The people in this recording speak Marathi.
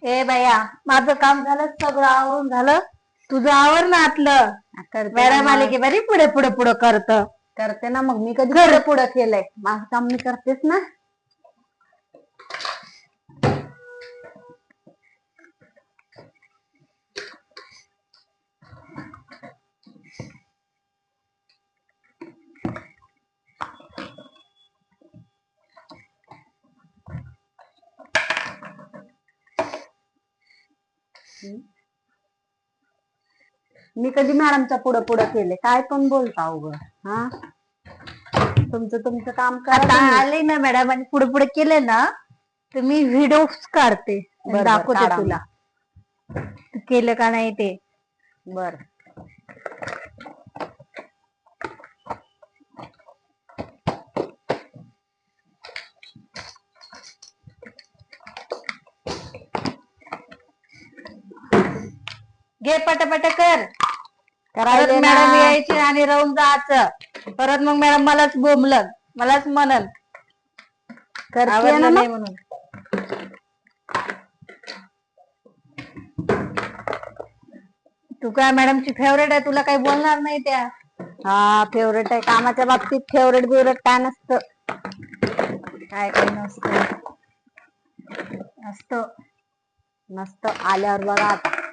ए बाया, माझं काम झालं, सगळं आवरून झालं. तुझं आवर ना आतलं. मॅडम आले की बरी पुढे पुढे पुढे करते ना. मग मी कधी पुढे पुढे केलंय? माझं काम मी करतेच ना. मी कधी मॅडमच्या पुढे पुढे केले? काय पण बोलता उग? हा, तुमचं काम करा. आता आले ना मॅडम आणि पुढे पुढे केले ना, तर मी व्हिडिओ काढते, दाखवते तुला केलं का नाही ते. बर, घे पटापट कर. परत करायले ना. मॅडम यायची आणि राहून जायचं. परत मग मॅडम मलाच बोंबलन, मलाच म्हणल करते ना आवडलं नाही मग. म्हणून. तू काय मॅडमची फेवरेट आहे, तुला काही बोलणार नाही त्या. हा, फेवरेट आहे. कामाच्या बाबतीत फेवरेट बिवरेट काय नसतं. काय काय नसतं, असतं. नसतं. आल्यावर बघा आता.